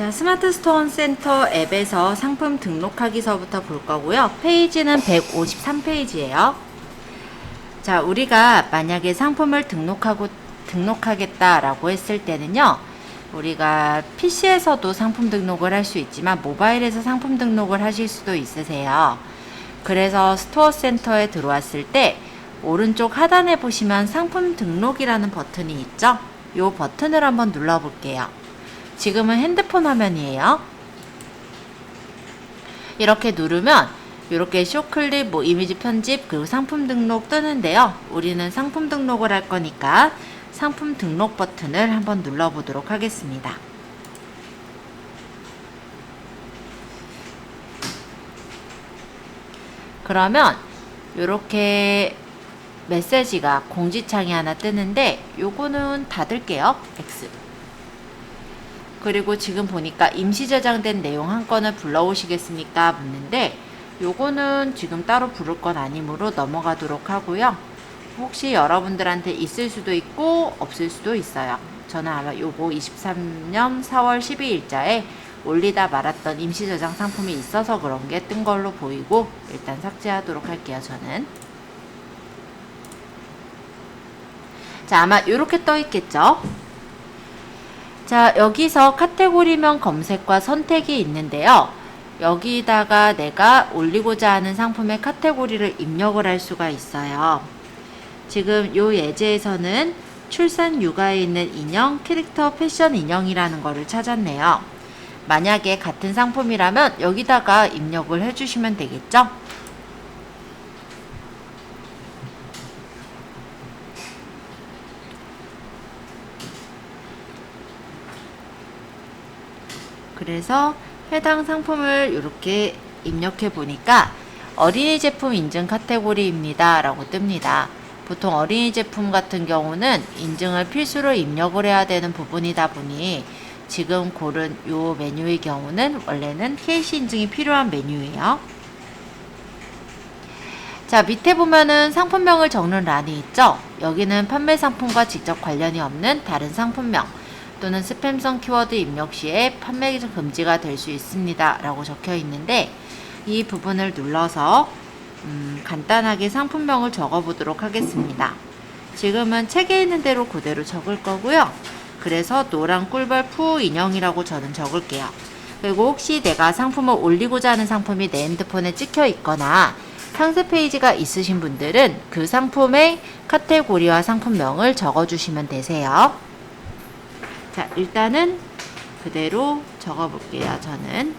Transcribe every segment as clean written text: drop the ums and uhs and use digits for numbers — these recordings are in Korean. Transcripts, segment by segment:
자, 스마트 스토어 센터 앱에서 상품 등록하기서부터 볼 거고요. 페이지는 153페이지예요. 자, 우리가 만약에 상품을 등록하겠다라고 했을 때는요. 우리가 PC에서도 상품 등록을 할 수 있지만 모바일에서 상품 등록을 하실 수도 있으세요. 그래서 스토어 센터에 들어왔을 때 오른쪽 하단에 보시면 상품 등록이라는 버튼이 있죠? 이 버튼을 한번 눌러 볼게요. 지금은 핸드폰 화면이에요. 이렇게 누르면 이렇게 쇼클립, 이미지 편집, 그리고 상품 등록 뜨는데요. 우리는 상품 등록을 할 거니까 상품 등록 버튼을 한번 눌러 보도록 하겠습니다. 그러면 이렇게 메시지가 공지창이 하나 뜨는데 요거는 닫을게요. X. 그리고 지금 보니까 임시 저장된 내용 한 건을 불러오시겠습니까? 묻는데 요거는 지금 따로 부를 건 아니므로 넘어가도록 하고요. 혹시 여러분들한테 있을 수도 있고 없을 수도 있어요. 저는 아마 요거 23년 4월 12일자에 올리다 말았던 임시 저장 상품이 있어서 그런 게 뜬 걸로 보이고 일단 삭제하도록 할게요. 저는. 자, 아마 이렇게 떠 있겠죠? 자, 여기서 카테고리명 검색과 선택이 있는데요. 여기다가 내가 올리고자 하는 상품의 카테고리를 입력을 할 수가 있어요. 지금 요 예제에서는 출산 육아에 있는 인형, 캐릭터 패션 인형이라는 거를 찾았네요. 만약에 같은 상품이라면 여기다가 입력을 해주시면 되겠죠? 그래서 해당 상품을 이렇게 입력해 보니까 어린이 제품 인증 카테고리입니다 라고 뜹니다. 보통 어린이 제품 같은 경우는 인증을 필수로 입력을 해야 되는 부분이다 보니 지금 고른 요 메뉴의 경우는 원래는 KC 인증이 필요한 메뉴예요. 자, 밑에 보면은 상품명을 적는 란이 있죠? 여기는 판매 상품과 직접 관련이 없는 다른 상품명 또는 스팸성 키워드 입력 시에 판매 금지가 될 수 있습니다 라고 적혀 있는데 이 부분을 눌러서 간단하게 상품명을 적어 보도록 하겠습니다. 지금은 책에 있는 대로 그대로 적을 거고요. 그래서 노란 꿀벌 푸 인형이라고 저는 적을게요. 그리고 혹시 내가 상품을 올리고자 하는 상품이 내 핸드폰에 찍혀 있거나 상세 페이지가 있으신 분들은 그 상품의 카테고리와 상품명을 적어 주시면 되세요. 자, 일단은 그대로 적어 볼게요. 저는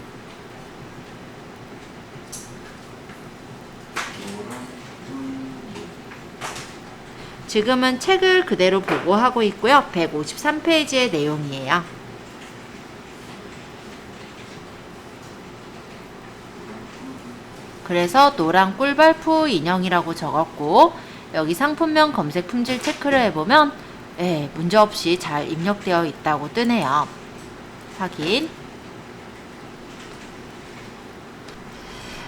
지금은 책을 그대로 보고 하고 있고요. 153페이지의 내용이에요. 그래서 노란 꿀벌푸 인형이라고 적었고 여기 상품명 검색 품질 체크를 해보면 문제없이 잘 입력되어 있다고 뜨네요. 확인.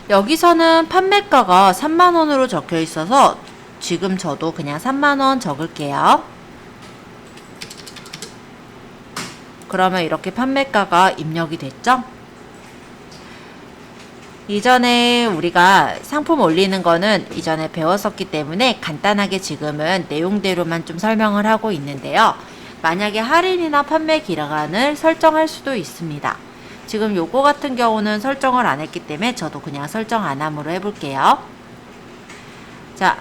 여기서는 판매가가 3만원으로 적혀 있어서 지금 저도 그냥 3만원 적을게요. 그러면 이렇게 판매가가 입력이 됐죠? 이전에 우리가 상품 올리는 거는 이전에 배웠었기 때문에 간단하게 지금은 내용대로만 좀 설명을 하고 있는데요. 만약에 할인이나 판매 기간을 설정할 수도 있습니다. 지금 요거 같은 경우는 설정을 안 했기 때문에 저도 그냥 설정 안 함으로 해볼게요. 자,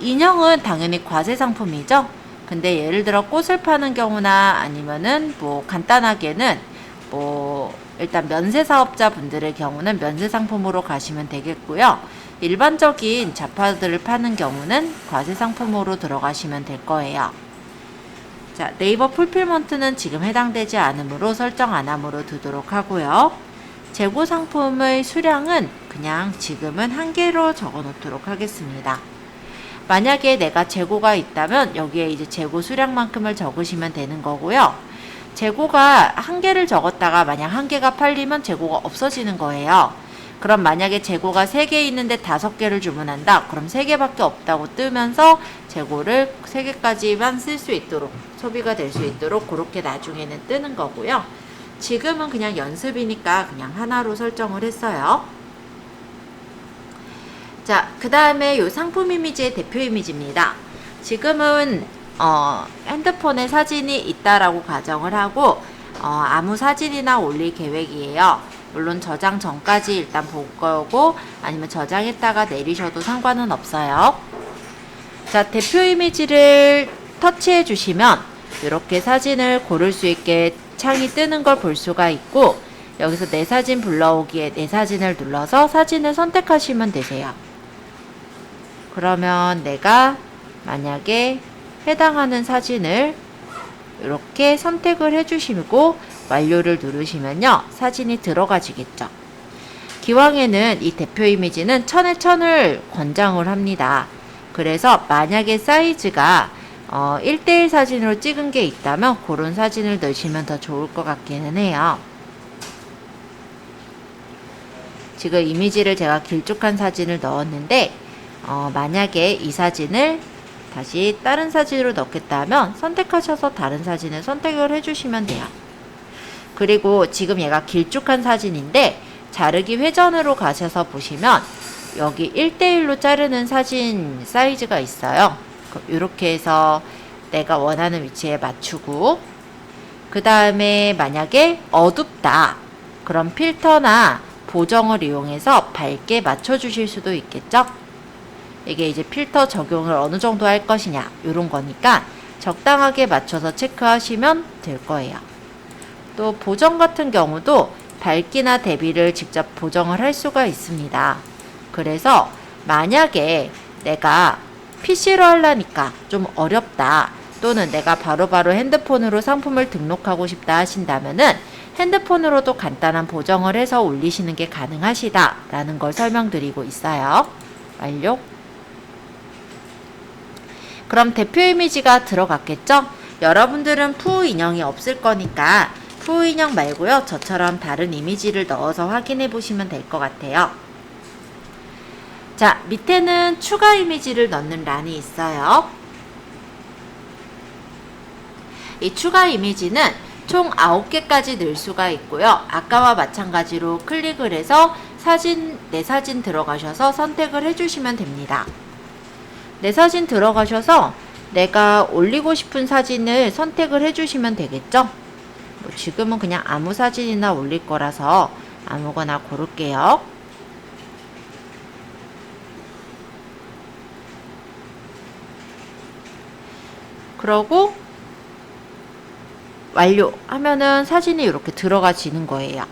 인형은 당연히 과세 상품이죠. 근데 예를 들어 꽃을 파는 경우나 아니면은 간단하게는 일단 면세 사업자 분들의 경우는 면세 상품으로 가시면 되겠고요. 일반적인 잡화들을 파는 경우는 과세 상품으로 들어가시면 될 거예요. 자, 네이버 풀필먼트는 지금 해당되지 않으므로 설정 안 함으로 두도록 하고요. 재고 상품의 수량은 그냥 지금은 1개로 적어 놓도록 하겠습니다. 만약에 내가 재고가 있다면 여기에 이제 재고 수량만큼을 적으시면 되는 거고요. 재고가 1개를 적었다가 만약 1개가 팔리면 재고가 없어지는 거예요. 그럼 만약에 재고가 3개 있는데 5개를 주문한다. 그럼 3개밖에 없다고 뜨면서 재고를 3개까지만 쓸 수 있도록 소비가 될 수 있도록 그렇게 나중에는 뜨는 거고요. 지금은 그냥 연습이니까 그냥 하나로 설정을 했어요. 자, 그 다음에 이 상품 이미지의 대표 이미지입니다. 지금은 핸드폰에 사진이 있다라고 가정을 하고 아무 사진이나 올릴 계획이에요. 물론 저장 전까지 일단 볼 거고 아니면 저장했다가 내리셔도 상관은 없어요. 자, 대표 이미지를 터치해 주시면 이렇게 사진을 고를 수 있게 창이 뜨는 걸 볼 수가 있고, 여기서 내 사진 불러오기에 내 사진을 눌러서 사진을 선택하시면 되세요. 그러면 내가 만약에 해당하는 사진을 이렇게 선택을 해주시고 완료를 누르시면요, 사진이 들어가지겠죠. 기왕에는 이 대표 이미지는 1000에 1000을 권장을 합니다. 그래서 만약에 사이즈가 1:1 사진으로 찍은 게 있다면 그런 사진을 넣으시면 더 좋을 것 같기는 해요. 지금 이미지를 제가 길쭉한 사진을 넣었는데 만약에 이 사진을 다시 다른 사진으로 넣겠다 하면 선택하셔서 다른 사진을 선택을 해주시면 돼요. 그리고 지금 얘가 길쭉한 사진인데 자르기 회전으로 가셔서 보시면 여기 1:1로 자르는 사진 사이즈가 있어요. 이렇게 해서 내가 원하는 위치에 맞추고, 그 다음에 만약에 어둡다 그럼 필터나 보정을 이용해서 밝게 맞춰 주실 수도 있겠죠. 이게 이제 필터 적용을 어느 정도 할 것이냐 이런 거니까 적당하게 맞춰서 체크하시면 될 거예요. 또 보정 같은 경우도 밝기나 대비를 직접 보정을 할 수가 있습니다. 그래서 만약에 내가 PC로 하려니까 좀 어렵다, 또는 내가 바로바로 핸드폰으로 상품을 등록하고 싶다 하신다면은 핸드폰으로도 간단한 보정을 해서 올리시는 게 가능하시다 라는 걸 설명드리고 있어요. 완료. 그럼 대표 이미지가 들어갔겠죠? 여러분들은 푸우 인형이 없을 거니까 푸우 인형 말고요, 저처럼 다른 이미지를 넣어서 확인해 보시면 될 것 같아요. 자, 밑에는 추가 이미지를 넣는 란이 있어요. 이 추가 이미지는 총 9개까지 넣을 수가 있고요. 아까와 마찬가지로 클릭을 해서 내 사진 들어가셔서 선택을 해주시면 됩니다. 내 사진 들어가셔서 내가 올리고 싶은 사진을 선택을 해주시면 되겠죠? 지금은 그냥 아무 사진이나 올릴 거라서 아무거나 고를게요. 그러고 완료 하면은 사진이 이렇게 들어가지는 거예요.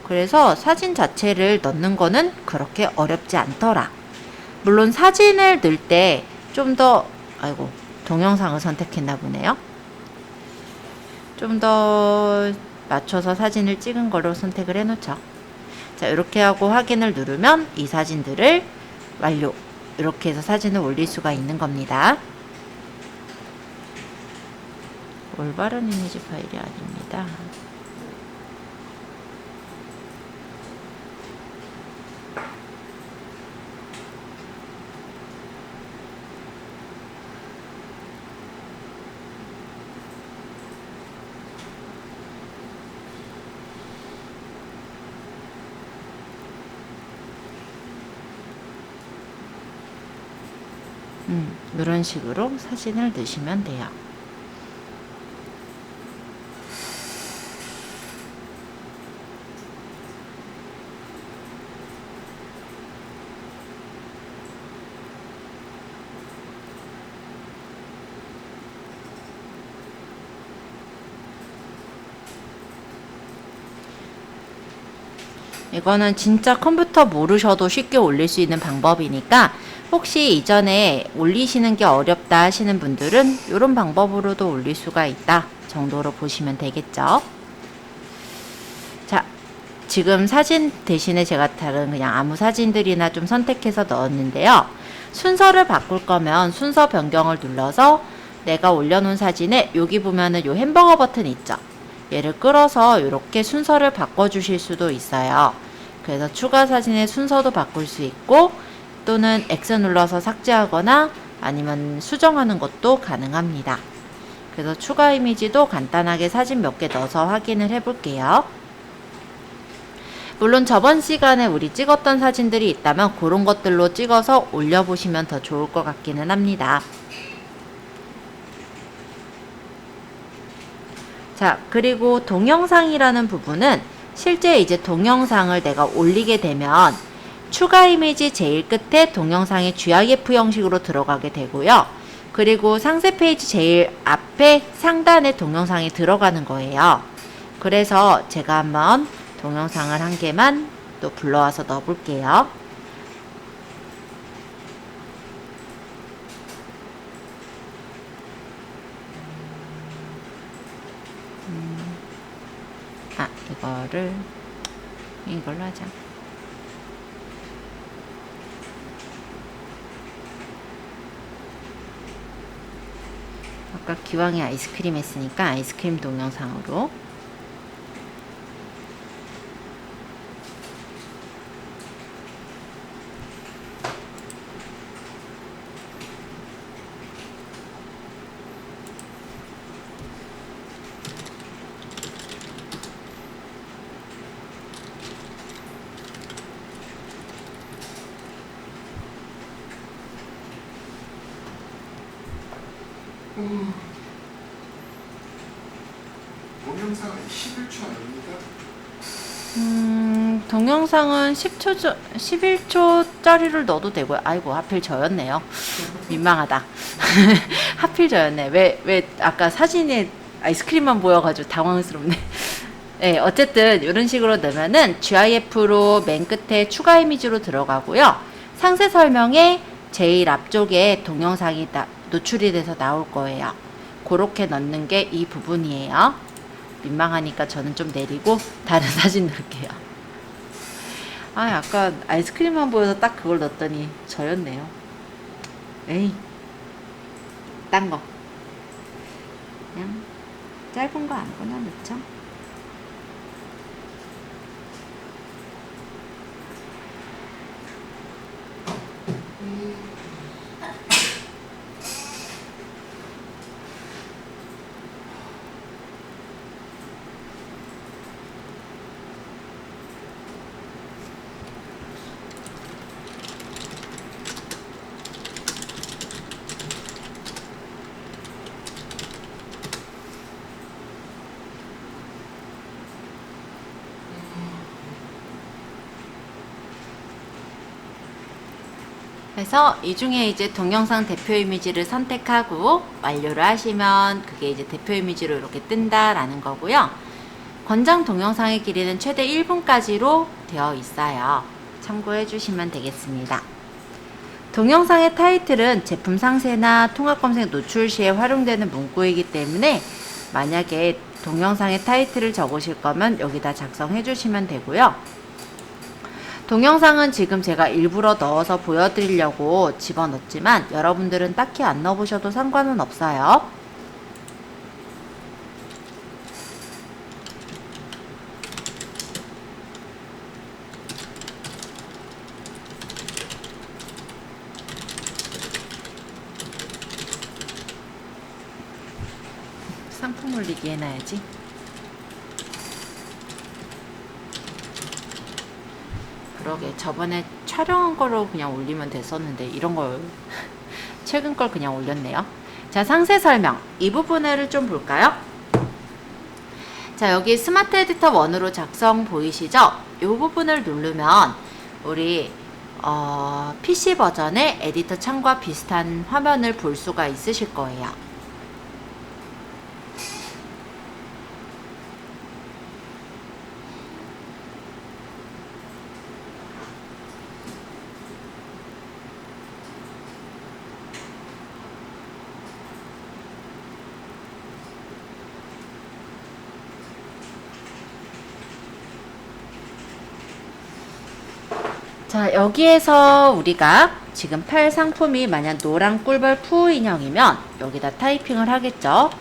그래서 사진 자체를 넣는 거는 그렇게 어렵지 않더라. 물론 사진을 넣을 때 좀 더, 동영상을 선택했나 보네요. 좀 더 맞춰서 사진을 찍은 걸로 선택을 해 놓죠. 자, 이렇게 하고 확인을 누르면 이 사진들을 완료, 이렇게 해서 사진을 올릴 수가 있는 겁니다. 올바른 이미지 파일이 아닙니다. 이런 식으로 사진을 넣으시면 돼요. 이거는 진짜 컴퓨터 모르셔도 쉽게 올릴 수 있는 방법이니까 혹시 이전에 올리시는 게 어렵다 하시는 분들은 이런 방법으로도 올릴 수가 있다 정도로 보시면 되겠죠. 자, 지금 사진 대신에 제가 다른 그냥 아무 사진들이나 좀 선택해서 넣었는데요. 순서를 바꿀 거면 순서 변경을 눌러서 내가 올려놓은 사진에 여기 보면은 요 햄버거 버튼 있죠. 얘를 끌어서 이렇게 순서를 바꿔주실 수도 있어요. 그래서 추가 사진의 순서도 바꿀 수 있고, 또는 X 눌러서 삭제하거나 아니면 수정하는 것도 가능합니다. 그래서 추가 이미지도 간단하게 사진 몇 개 넣어서 확인을 해 볼게요. 물론 저번 시간에 우리 찍었던 사진들이 있다면 그런 것들로 찍어서 올려보시면 더 좋을 것 같기는 합니다. 자, 그리고 동영상이라는 부분은 실제 이제 동영상을 내가 올리게 되면 추가 이미지 제일 끝에 동영상이 GIF 형식으로 들어가게 되고요. 그리고 상세 페이지 제일 앞에 상단에 동영상이 들어가는 거예요. 그래서 제가 한번 동영상을 한 개만 또 불러와서 넣어 볼게요. 이걸로 하자. 아까 기왕에 아이스크림 했으니까 아이스크림 동영상으로. 동영상은 11초 아닙니까? 동영상은 11초짜리를 넣어도 되고요. 아이고, 하필 저였네요. 민망하다. 하필 저였네. 왜 아까 사진에 아이스크림만 보여가지고 당황스럽네. 네, 어쨌든 이런 식으로 넣으면은 GIF로 맨 끝에 추가 이미지로 들어가고요. 상세 설명에 제일 앞쪽에 동영상이 노출이 돼서 나올 거예요. 그렇게 넣는 게 이 부분이에요. 민망하니까 저는 좀 내리고 다른 사진 넣을게요. 아, 아까 아이스크림만 보여서 딱 그걸 넣었더니 저였네요. 에이, 딴 거. 그냥 짧은 거 아무거나 넣죠. 그래서 이 중에 이제 동영상 대표 이미지를 선택하고 완료를 하시면 그게 이제 대표 이미지로 이렇게 뜬다라는 거고요. 권장 동영상의 길이는 최대 1분까지로 되어 있어요. 참고해 주시면 되겠습니다. 동영상의 타이틀은 제품 상세나 통합 검색 노출 시에 활용되는 문구이기 때문에 만약에 동영상의 타이틀을 적으실 거면 여기다 작성해 주시면 되고요. 동영상은 지금 제가 일부러 넣어서 보여드리려고 집어넣었지만 여러분들은 딱히 안 넣어보셔도 상관은 없어요. 상품 올리기 해놔야지. 그러게, 저번에 촬영한 거로 그냥 올리면 됐었는데 이런 걸 최근 걸 그냥 올렸네요. 자, 상세 설명 이 부분을 좀 볼까요? 자, 여기 스마트 에디터 1으로 작성 보이시죠? 이 부분을 누르면 우리 PC 버전의 에디터 창과 비슷한 화면을 볼 수가 있으실 거예요. 자, 여기에서 우리가 지금 팔 상품이 만약 노란 꿀벌 푸우 인형이면 여기다 타이핑을 하겠죠.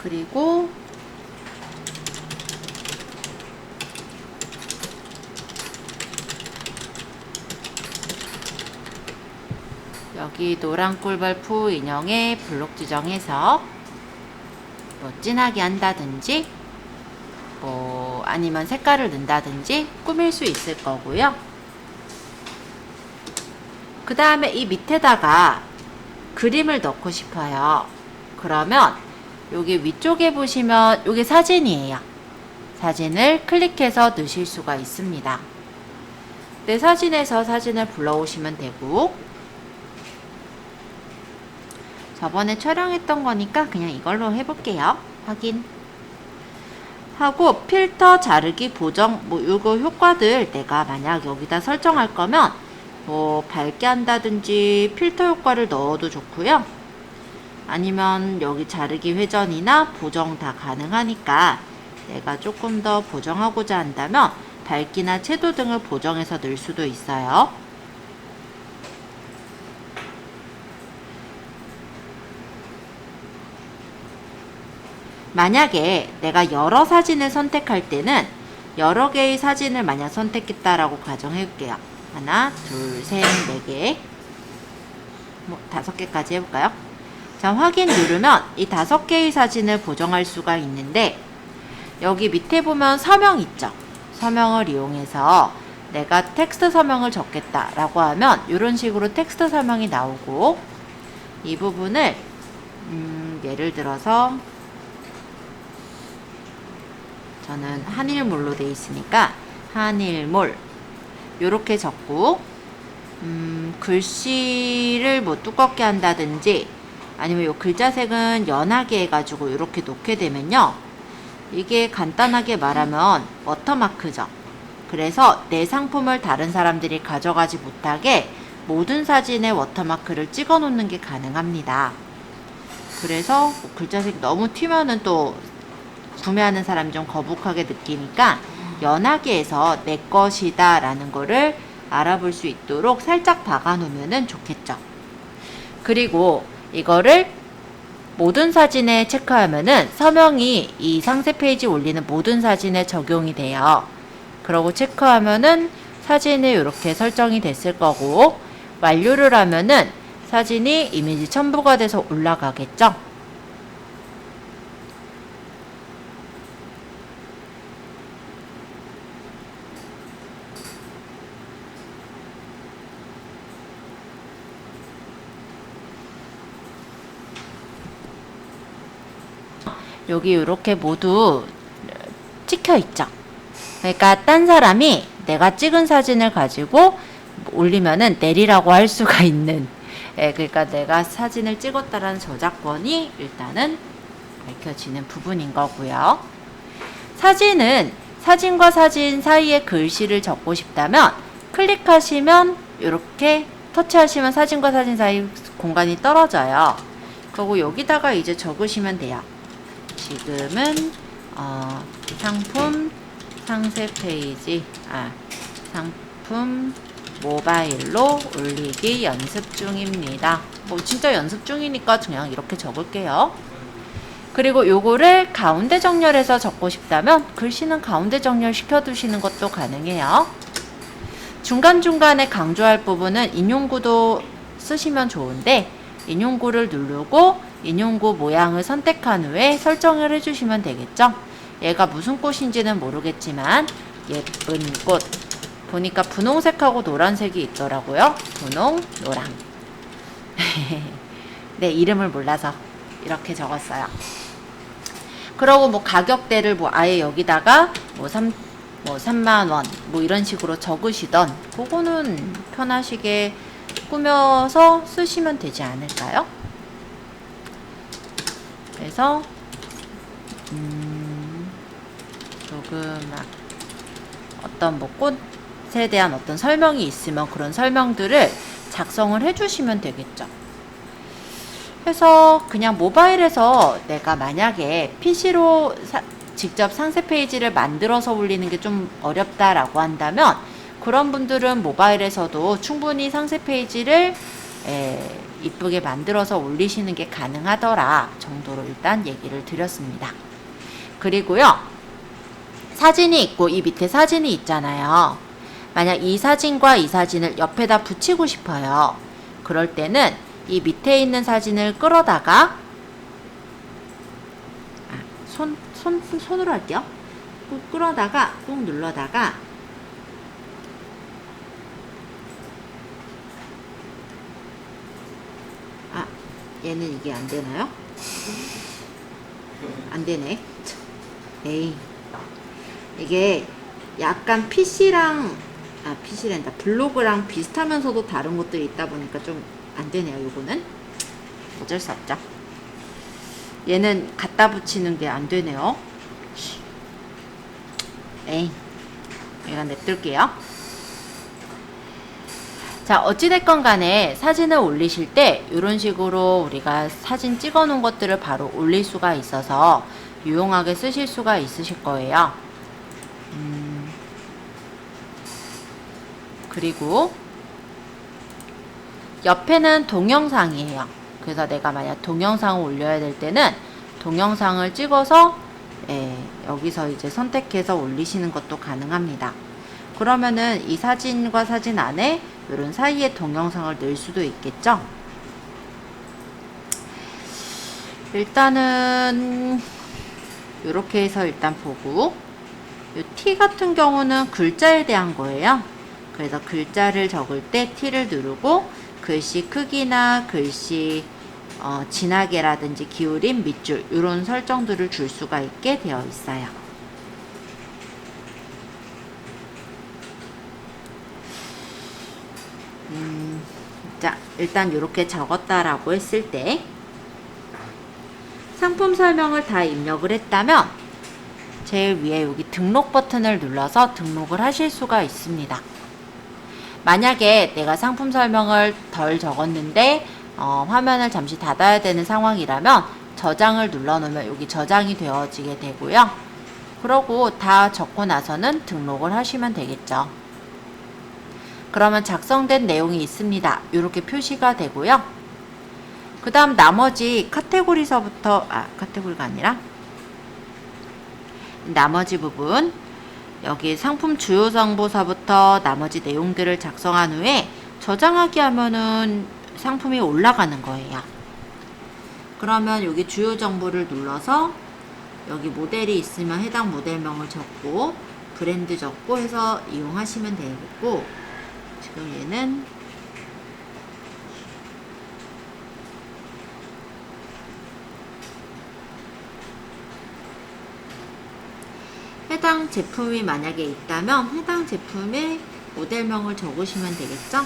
그리고 여기 노란 꿀벌 인형에 블록 지정해서 뭐 진하게 한다든지 뭐 아니면 색깔을 넣는다든지 꾸밀 수 있을 거고요. 그 다음에 이 밑에다가 그림을 넣고 싶어요. 그러면 여기 위쪽에 보시면 여기 사진이에요. 사진을 클릭해서 넣으실 수가 있습니다. 내 사진에서 사진을 불러오시면 되고, 저번에 촬영했던 거니까 그냥 이걸로 해볼게요. 확인 하고 필터, 자르기, 보정 뭐 이거 효과들 내가 만약 여기다 설정할 거면 뭐 밝게 한다든지 필터 효과를 넣어도 좋고요. 아니면 여기 자르기 회전이나 보정 다 가능하니까 내가 조금 더 보정하고자 한다면 밝기나 채도 등을 보정해서 넣을 수도 있어요. 만약에 내가 여러 사진을 선택할 때는 여러 개의 사진을 만약 선택했다라고 가정해 볼게요. 하나, 둘, 셋, 네 개, 뭐 5개까지 해볼까요? 자, 확인 누르면 이 5개의 사진을 보정할 수가 있는데, 여기 밑에 보면 서명 있죠? 서명을 이용해서 내가 텍스트 서명을 적겠다라고 하면 이런 식으로 텍스트 서명이 나오고, 이 부분을 예를 들어서 저는 한일몰로 되어 있으니까 한일몰 요렇게 적고, 글씨를 뭐 두껍게 한다든지 아니면 요 글자색은 연하게 해가지고 이렇게 놓게 되면요, 이게 간단하게 말하면 워터마크죠. 그래서 내 상품을 다른 사람들이 가져가지 못하게 모든 사진에 워터마크를 찍어 놓는 게 가능합니다. 그래서 글자색 너무 튀면은 또 구매하는 사람이 좀 거북하게 느끼니까 연하게 해서 내 것이다 라는 거를 알아볼 수 있도록 살짝 박아 놓으면 좋겠죠. 그리고 이거를 모든 사진에 체크하면은 서명이 이 상세 페이지 올리는 모든 사진에 적용이 돼요. 그러고 체크하면은 사진이 이렇게 설정이 됐을 거고, 완료를 하면은 사진이 이미지 첨부가 돼서 올라가겠죠. 여기 이렇게 모두 찍혀 있죠. 그러니까 딴 사람이 내가 찍은 사진을 가지고 올리면은 내리라고 할 수가 있는, 그러니까 내가 사진을 찍었다라는 저작권이 일단은 밝혀지는 부분인 거고요. 사진은 사진과 사진 사이에 글씨를 적고 싶다면 클릭하시면 이렇게 터치하시면 사진과 사진 사이 공간이 떨어져요. 그리고 여기다가 이제 적으시면 돼요. 지금은 상품 상세 페이지, 상품 모바일로 올리기 연습 중입니다. 뭐 진짜 연습 중이니까 그냥 이렇게 적을게요. 그리고 요거를 가운데 정렬해서 적고 싶다면 글씨는 가운데 정렬 시켜두시는 것도 가능해요. 중간중간에 강조할 부분은 인용구도 쓰시면 좋은데, 인용구를 누르고 인용구 모양을 선택한 후에 설정을 해주시면 되겠죠. 얘가 무슨 꽃인지는 모르겠지만 예쁜 꽃, 보니까 분홍색하고 노란색이 있더라고요. 분홍, 노랑. 네, 이름을 몰라서 이렇게 적었어요. 그러고 뭐 가격대를 뭐 아예 여기다가 뭐 3만원 뭐 이런 식으로 적으시던, 그거는 편하시게 꾸며서 쓰시면 되지 않을까요? 그래서 조그맣 어떤 뭐 꽃에 대한 어떤 설명이 있으면 그런 설명들을 작성을 해주시면 되겠죠. 그래서 그냥 모바일에서 내가 만약에 PC로 직접 상세 페이지를 만들어서 올리는 게 좀 어렵다라고 한다면, 그런 분들은 모바일에서도 충분히 상세 페이지를 이쁘게 만들어서 올리시는 게 가능하더라 정도로 일단 얘기를 드렸습니다. 그리고요, 사진이 있고 이 밑에 사진이 있잖아요. 만약 이 사진과 이 사진을 옆에다 붙이고 싶어요. 그럴 때는 이 밑에 있는 사진을 끌어다가 손으로 할게요. 꾹 끌어다가 꾹 눌러다가 얘는 이게 안 되나요? 안 되네. 에이. 이게 약간 PC랑 PC란다. 블로그랑 비슷하면서도 다른 것들이 있다 보니까 좀 안 되네요. 요거는 어쩔 수 없죠. 얘는 갖다 붙이는 게 안 되네요. 에이. 얘가 냅둘게요. 자, 어찌됐건 간에 사진을 올리실 때 이런 식으로 우리가 사진 찍어 놓은 것들을 바로 올릴 수가 있어서 유용하게 쓰실 수가 있으실 거예요. 그리고 옆에는 동영상이에요. 그래서 내가 만약 동영상을 올려야 될 때는 동영상을 찍어서 여기서 이제 선택해서 올리시는 것도 가능합니다. 그러면은 이 사진과 사진 안에 이런 사이에 동영상을 넣을 수도 있겠죠. 일단은 이렇게 해서 일단 보고, 이 T 같은 경우는 글자에 대한 거예요. 그래서 글자를 적을 때 T를 누르고 글씨 크기나 글씨 진하게라든지 기울임, 밑줄 이런 설정들을 줄 수가 있게 되어 있어요. 자, 일단 이렇게 적었다라고 했을 때 상품 설명을 다 입력을 했다면 제일 위에 여기 등록 버튼을 눌러서 등록을 하실 수가 있습니다. 만약에 내가 상품 설명을 덜 적었는데 화면을 잠시 닫아야 되는 상황이라면 저장을 눌러 놓으면 여기 저장이 되어지게 되고요. 그러고 다 적고 나서는 등록을 하시면 되겠죠. 그러면 작성된 내용이 있습니다. 이렇게 표시가 되고요. 그 다음 나머지 카테고리서부터 카테고리가 아니라 나머지 부분, 여기 상품 주요 정보서부터 나머지 내용들을 작성한 후에 저장하기 하면은 상품이 올라가는 거예요. 그러면 여기 주요 정보를 눌러서 여기 모델이 있으면 해당 모델명을 적고 브랜드 적고 해서 이용하시면 되겠고, 지금 얘는 해당 제품이 만약에 있다면 해당 제품의 모델명을 적으시면 되겠죠?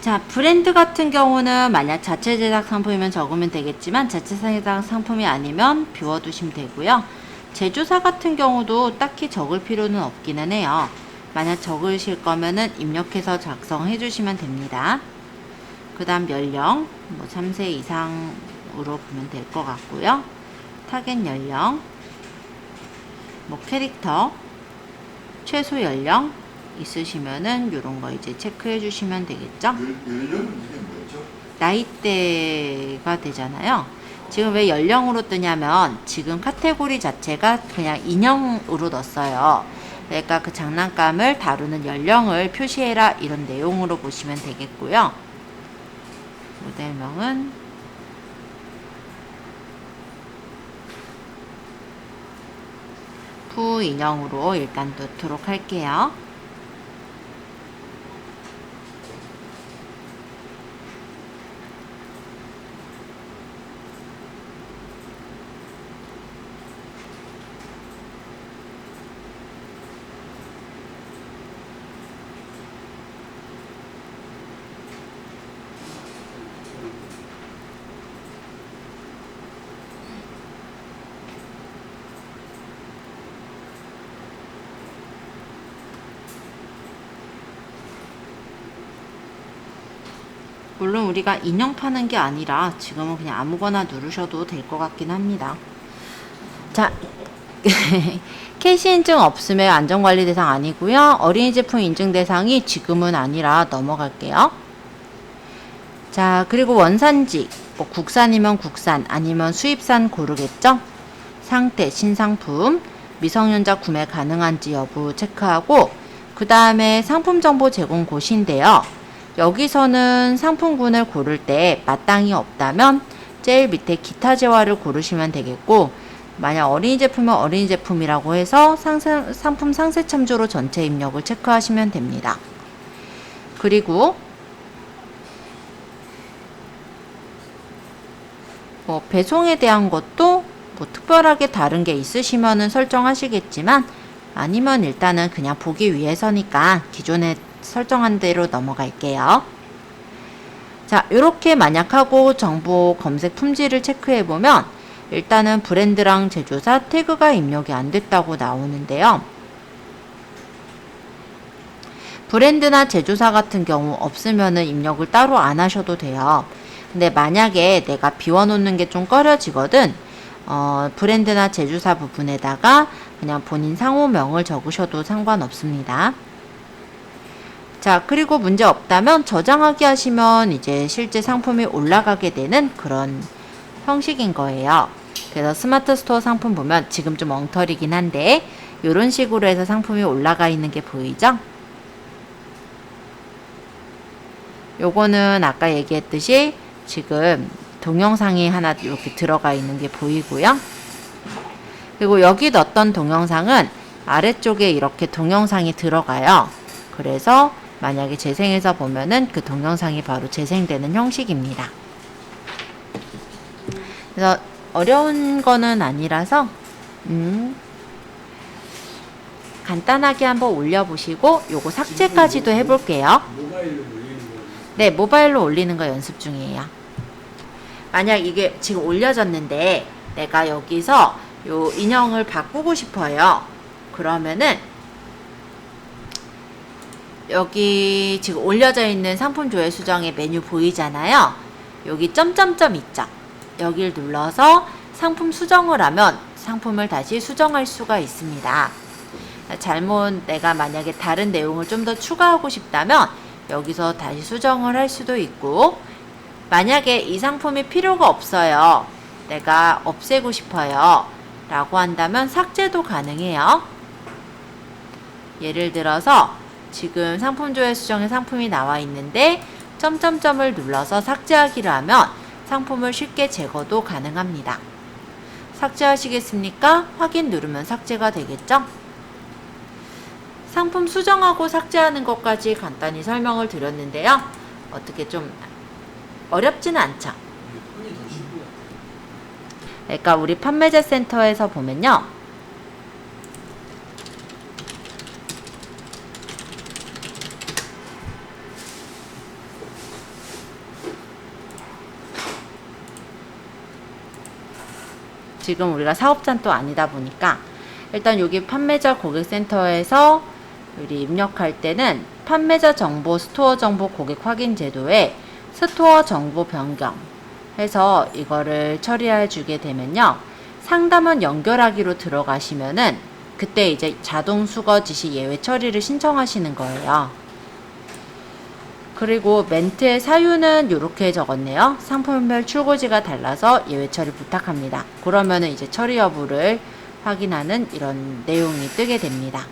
자, 브랜드 같은 경우는 만약 자체 제작 상품이면 적으면 되겠지만 자체 제작 상품이 아니면 비워두시면 되고요. 제조사 같은 경우도 딱히 적을 필요는 없기는 해요. 만약 적으실 거면은 입력해서 작성해 주시면 됩니다. 그 다음 연령, 3세 이상으로 보면 될 것 같고요. 타겟 연령, 캐릭터, 최소 연령 있으시면은 요런 거 이제 체크해 주시면 되겠죠. 연령은 이게 뭐죠? 나이대가 되잖아요. 지금 왜 연령으로 뜨냐면 지금 카테고리 자체가 그냥 인형으로 넣었어요. 그러니까 그 장난감을 다루는 연령을 표시해라 이런 내용으로 보시면 되겠고요. 모델명은 부인형으로 일단 넣도록 할게요. 물론 우리가 인형 파는 게 아니라 지금은 그냥 아무거나 누르셔도 될 것 같긴 합니다. 자, 캐시 인증 없으면 안전관리 대상 아니고요. 어린이 제품 인증 대상이 지금은 아니라 넘어갈게요. 자, 그리고 원산지, 뭐 국산이면 국산, 아니면 수입산 고르겠죠? 상태, 신상품, 미성년자 구매 가능한지 여부 체크하고, 그 다음에 상품 정보 제공 곳인데요. 여기서는 상품군을 고를 때 마땅히 없다면 제일 밑에 기타 재화를 고르시면 되겠고, 만약 어린이 제품은 어린이 제품이라고 해서 상품 상세 참조로 전체 입력을 체크하시면 됩니다. 그리고 뭐 배송에 대한 것도 뭐 특별하게 다른 게 있으시면은 설정하시겠지만, 아니면 일단은 그냥 보기 위해서니까 기존에 설정한 대로 넘어갈게요. 자, 이렇게 만약 하고 정보 검색 품질을 체크해 보면 일단은 브랜드랑 제조사 태그가 입력이 안 됐다고 나오는데요. 브랜드나 제조사 같은 경우 없으면은 입력을 따로 안 하셔도 돼요. 근데 만약에 내가 비워놓는 게 좀 꺼려지거든, 브랜드나 제조사 부분에다가 그냥 본인 상호명을 적으셔도 상관없습니다. 자, 그리고 문제 없다면 저장하기 하시면 이제 실제 상품이 올라가게 되는 그런 형식인 거예요. 그래서 스마트 스토어 상품 보면 지금 좀 엉터리긴 한데 이런 식으로 해서 상품이 올라가 있는 게 보이죠? 요거는 아까 얘기했듯이 지금 동영상이 하나 이렇게 들어가 있는 게 보이고요. 그리고 여기 넣었던 동영상은 아래쪽에 이렇게 동영상이 들어가요. 그래서 만약에 재생해서 보면은 그 동영상이 바로 재생되는 형식입니다. 그래서 어려운 거는 아니라서 간단하게 한번 올려보시고 요거 삭제까지도 해볼게요. 네, 모바일로 올리는 거 연습 중이에요. 만약 이게 지금 올려졌는데 내가 여기서 요 인형을 바꾸고 싶어요. 그러면은 여기 지금 올려져 있는 상품 조회 수정의 메뉴 보이잖아요. 여기 점점점 있죠. 여기를 눌러서 상품 수정을 하면 상품을 다시 수정할 수가 있습니다. 잘못 내가 만약에 다른 내용을 좀 더 추가하고 싶다면 여기서 다시 수정을 할 수도 있고, 만약에 이 상품이 필요가 없어요, 내가 없애고 싶어요 라고 한다면 삭제도 가능해요. 예를 들어서 지금 상품 조회 수정에 상품이 나와 있는데 점점점을 눌러서 삭제하기를 하면 상품을 쉽게 제거도 가능합니다. 삭제하시겠습니까? 확인 누르면 삭제가 되겠죠? 상품 수정하고 삭제하는 것까지 간단히 설명을 드렸는데요. 어떻게 좀 어렵지는 않죠? 그러니까 우리 판매자 센터에서 보면요. 지금 우리가 사업자는 또 아니다 보니까 일단 여기 판매자 고객센터에서 우리 입력할 때는 판매자 정보, 스토어 정보 고객 확인 제도에 스토어 정보 변경 해서 이거를 처리해 주게 되면요. 상담원 연결하기로 들어가시면은 그때 이제 자동 수거 지시 예외 처리를 신청하시는 거예요. 그리고 멘트의 사유는 이렇게 적었네요. 상품별 출고지가 달라서 예외 처리 부탁합니다. 그러면은 이제 처리 여부를 확인하는 이런 내용이 뜨게 됩니다.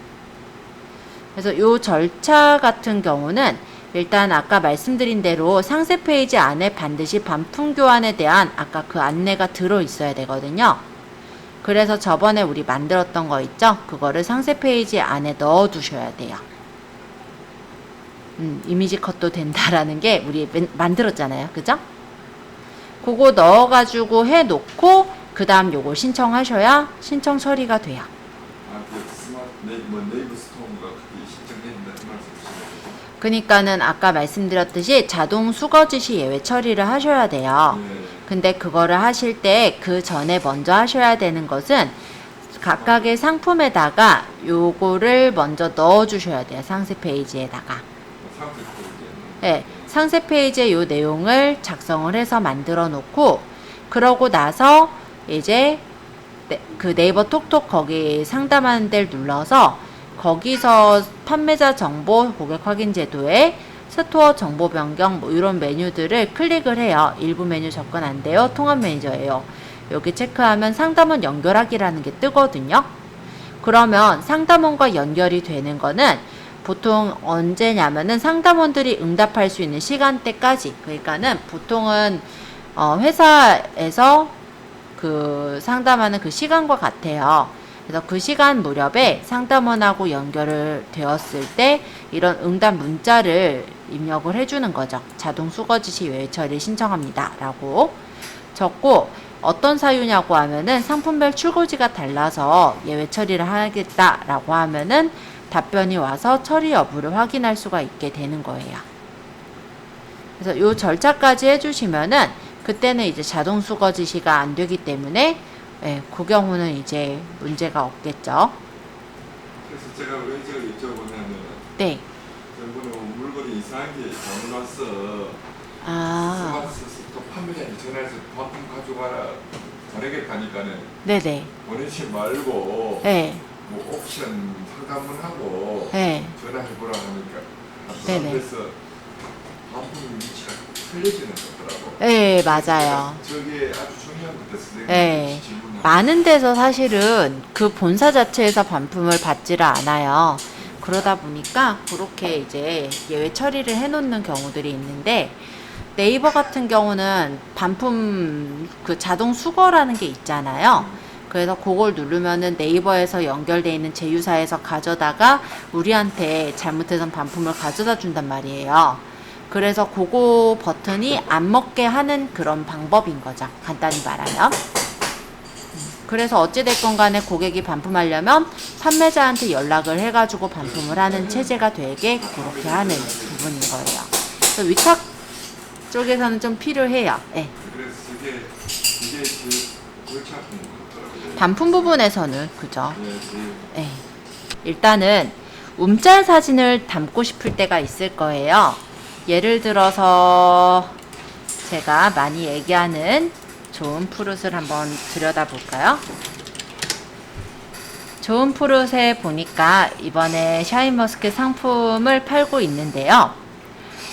그래서 이 절차 같은 경우는 일단 아까 말씀드린 대로 상세 페이지 안에 반드시 반품 교환에 대한 아까 그 안내가 들어 있어야 되거든요. 그래서 저번에 우리 만들었던 거 있죠? 그거를 상세 페이지 안에 넣어 두셔야 돼요. 이미지 컷도 된다라는 게 우리 만들었잖아요. 그죠? 그거 넣어가지고 해놓고 그 다음 요거 신청하셔야 신청 처리가 돼요. 네이버 스토어가 그게 신청된다는 말씀이시죠? 그러니까는 아까 말씀드렸듯이 자동 수거 지시 예외 처리를 하셔야 돼요. 네. 근데 그거를 하실 때 그 전에 먼저 하셔야 되는 것은 각각의 상품에다가 요거를 먼저 넣어 주셔야 돼요. 상세 페이지에다가. 상세 페이지에. 네, 상세 페이지에 요 내용을 작성을 해서 만들어 놓고, 그러고 나서 이제 그 네이버 톡톡 거기 상담하는 데를 눌러서 거기서 판매자 정보, 고객 확인 제도에 스토어 정보 변경 뭐 이런 메뉴들을 클릭을 해요. 일부 메뉴 접근 안 돼요. 통합 매니저예요. 여기 체크하면 상담원 연결하기라는 게 뜨거든요. 그러면 상담원과 연결이 되는 거는 보통 언제냐면은 상담원들이 응답할 수 있는 시간대까지, 그러니까는 보통은 회사에서 그 상담하는 그 시간과 같아요. 그래서 그 시간 무렵에 상담원하고 연결을 되었을 때 이런 응답 문자를 입력을 해주는 거죠. 자동 수거지 시 외회 처리 신청합니다 라고 적고, 어떤 사유냐고 하면은 상품별 출고지가 달라서 예외 처리를 하겠다 라고 하면은 답변이 와서 처리 여부를 확인할 수가 있게 되는 거예요. 그래서 요 절차까지 해주시면은 그때는 이제 자동 수거 지시가 안 되기 때문에 그 경우는 이제 문제가 없겠죠. 그래서 제가 왜 저걸 여쭤보냐면 네. 저번에 물건이 이상한 게 잘못 왔어. 아. 또 판매자한테 전화해서 반품 가져가라. 다르게 가니까는 네네. 보내지 말고 네. 뭐 옵션 상담을 하고 네. 전화해보라 하니까 네네. 그래서 반품 위치가 틀려지는 거더라고. 네, 맞아요. 저게 아주 중요한 건데 선생님 네. 질문을 많은 데서 사실은 그 본사 자체에서 반품을 받지를 않아요. 그러다 보니까 그렇게 이제 예외 처리를 해놓는 경우들이 있는데, 네이버 같은 경우는 반품 그 자동 수거라는 게 있잖아요. 그래서 그걸 누르면은 네이버에서 연결되어 있는 제휴사에서 가져다가 우리한테 잘못해서 반품을 가져다 준단 말이에요. 그래서 그거 버튼이 안 먹게 하는 그런 방법인 거죠. 간단히 말하면. 그래서 어찌됐건 간에 고객이 반품하려면 판매자한테 연락을 해가지고 반품을 하는 체제가 되게 그렇게 하는 부분인 거예요. 그래서 위탁 쪽에서는 좀 필요해요. 네. 그래서 이게 제일 골치 아픈 것 같더라고요. 반품 부분에서는 그죠. 예, 제일 네. 일단은 움짤 사진을 담고 싶을 때가 있을 거예요. 예를 들어서 제가 많이 얘기하는 좋은 푸릇을 한번 들여다볼까요? 좋은 푸릇에 보니까 이번에 샤인머스켓 상품을 팔고 있는데요.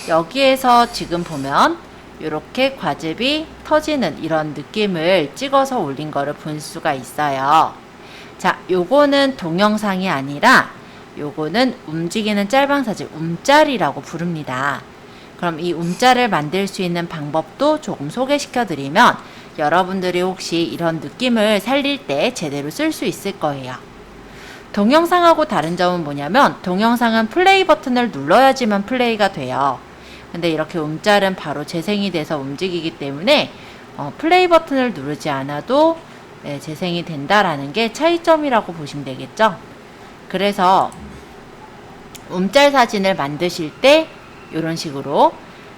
여기에서 지금 보면 이렇게 과즙이 터지는 이런 느낌을 찍어서 올린 거를 볼 수가 있어요. 자, 요거는 동영상이 아니라 요거는 움직이는 짤방사진, 움짤이라고 부릅니다. 그럼 이 움짤을 만들 수 있는 방법도 조금 소개시켜 드리면 여러분들이 혹시 이런 느낌을 살릴 때 제대로 쓸 수 있을 거예요. 동영상하고 다른 점은 뭐냐면 동영상은 플레이 버튼을 눌러야지만 플레이가 돼요. 근데 이렇게 움짤은 바로 재생이 돼서 움직이기 때문에 플레이 버튼을 누르지 않아도 재생이 된다라는 게 차이점이라고 보시면 되겠죠. 그래서 움짤 사진을 만드실 때 이런 식으로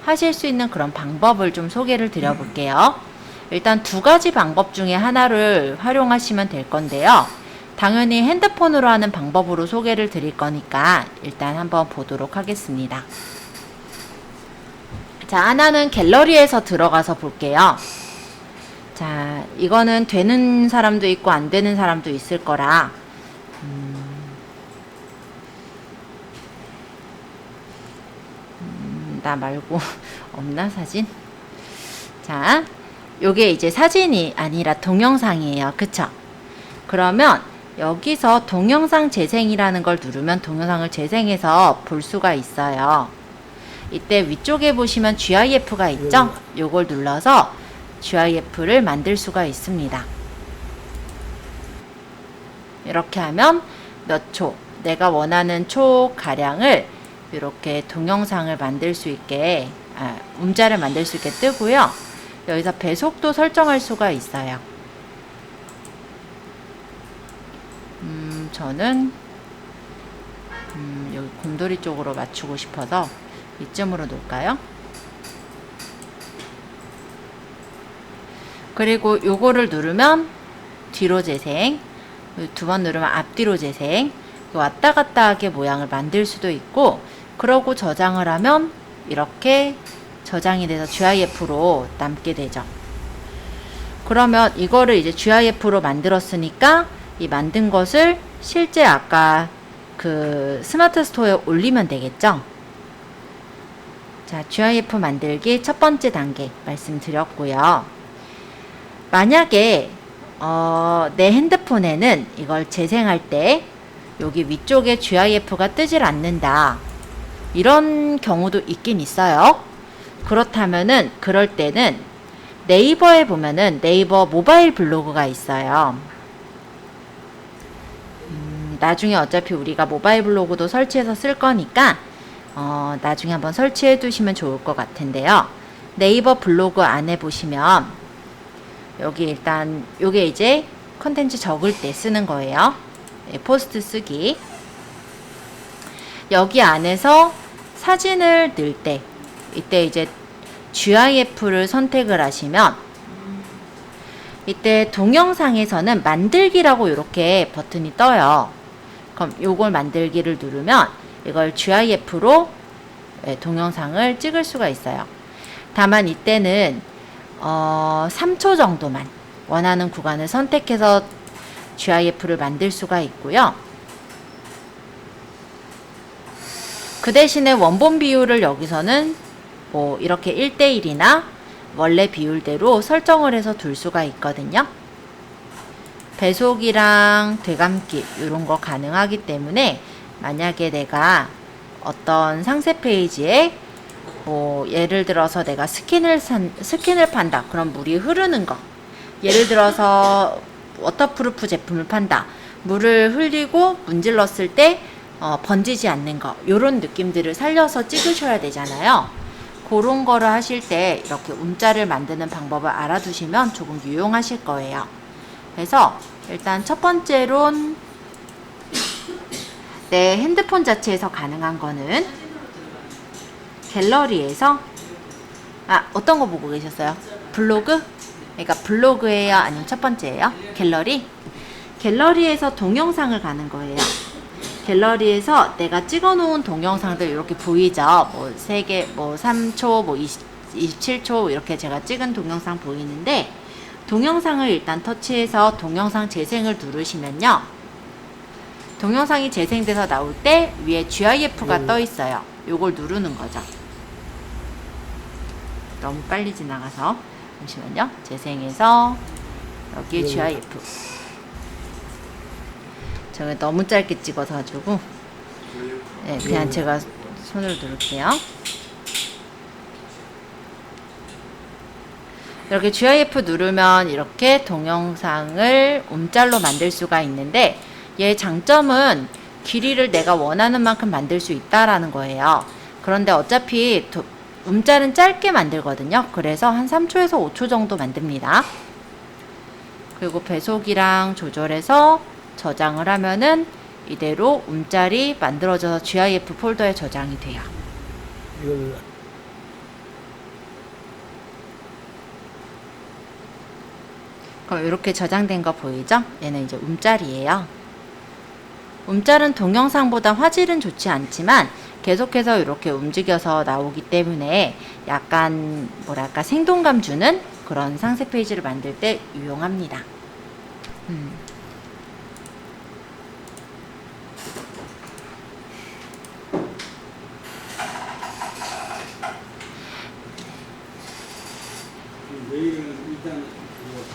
하실 수 있는 그런 방법을 좀 소개를 드려볼게요. 일단 두 가지 방법 중에 하나를 활용하시면 될 건데요. 당연히 핸드폰으로 하는 방법으로 소개를 드릴 거니까 일단 한번 보도록 하겠습니다. 자, 하나는 갤러리에서 들어가서 볼게요. 자, 이거는 되는 사람도 있고 안 되는 사람도 있을 거라 나 말고 없나 사진? 자, 요게 이제 사진이 아니라 동영상이에요. 그쵸? 그러면 여기서 동영상 재생이라는 걸 누르면 동영상을 재생해서 볼 수가 있어요. 이때 위쪽에 보시면 GIF가 있죠? 요걸 눌러서 GIF를 만들 수가 있습니다. 이렇게 하면 몇 초, 내가 원하는 초 가량을 이렇게 동영상을 만들 수 있게, 움짤을 만들 수 있게 뜨고요. 여기서 배속도 설정할 수가 있어요. 저는 여기 곰돌이 쪽으로 맞추고 싶어서 이쯤으로 놓을까요? 그리고 요거를 누르면 뒤로 재생, 두 번 누르면 앞뒤로 재생, 왔다 갔다 하게 모양을 만들 수도 있고, 그러고 저장을 하면 이렇게 저장이 돼서 GIF로 남게 되죠. 그러면 이거를 이제 GIF로 만들었으니까 이 만든 것을 실제 아까 그 스마트 스토어에 올리면 되겠죠. 자, GIF 만들기 첫 번째 단계 말씀드렸고요. 만약에 내 핸드폰에는 이걸 재생할 때 여기 위쪽에 GIF가 뜨질 않는다, 이런 경우도 있긴 있어요. 그렇다면은 그럴 때는 네이버에 보면은 네이버 모바일 블로그가 있어요. 나중에 어차피 우리가 모바일 블로그도 설치해서 쓸 거니까 나중에 한번 설치해 두시면 좋을 것 같은데요. 네이버 블로그 안에 보시면 여기 일단 요게 이제 컨텐츠 적을 때 쓰는 거예요. 포스트 쓰기. 여기 안에서 사진을 넣을 때 이때 이제 GIF를 선택을 하시면 이때 동영상에서는 만들기라고 이렇게 버튼이 떠요. 그럼 요걸 만들기를 누르면 이걸 GIF로 동영상을 찍을 수가 있어요. 다만 이때는 3초 정도만 원하는 구간을 선택해서 GIF를 만들 수가 있고요. 그 대신에 원본 비율을 여기서는 뭐 이렇게 1대1이나 원래 비율대로 설정을 해서 둘 수가 있거든요. 배속이랑 되감기 이런 거 가능하기 때문에 만약에 내가 어떤 상세 페이지에 뭐 예를 들어서 내가 스킨을 판다. 그럼 물이 흐르는 거. 예를 들어서 워터프루프 제품을 판다. 물을 흘리고 문질렀을 때 번지지 않는 거. 요런 느낌들을 살려서 찍으셔야 되잖아요. 그런 거를 하실 때 이렇게 움짤을 만드는 방법을 알아두시면 조금 유용하실 거예요. 그래서 일단 첫 번째론 내 핸드폰 자체에서 가능한 거는 갤러리에서 어떤 거 보고 계셨어요? 블로그? 그러니까 블로그예요? 아니면 첫 번째예요? 갤러리? 갤러리에서 동영상을 가는 거예요. 갤러리에서 내가 찍어 놓은 동영상들 이렇게 보이죠? 뭐 3개, 뭐 3초, 뭐 27초 이렇게 제가 찍은 동영상 보이는데, 동영상을 일단 터치해서 동영상 재생을 누르시면요. 동영상이 재생돼서 나올 때 위에 GIF가 떠 있어요. 요걸 누르는 거죠. 너무 빨리 지나가서 잠시만요. 재생해서 여기에 GIF. 제가 너무 짧게 찍어서 가지고 네, 그냥 제가 손으로 누를게요. 이렇게 GIF 누르면 이렇게 동영상을 움짤로 만들 수가 있는데, 얘 장점은 길이를 내가 원하는 만큼 만들 수 있다라는 거예요. 그런데 어차피 움짤은 짧게 만들거든요. 그래서 한 3초에서 5초 정도 만듭니다. 그리고 배속이랑 조절해서 저장을 하면은 이대로 움짤이 만들어져서 GIF 폴더에 저장이 돼요. 그럼 이렇게 저장된 거 보이죠? 얘는 이제 움짤이에요. 움짤은 동영상보다 화질은 좋지 않지만 계속해서 이렇게 움직여서 나오기 때문에 약간 뭐랄까 생동감 주는 그런 상세 페이지를 만들 때 유용합니다. 내일은 일단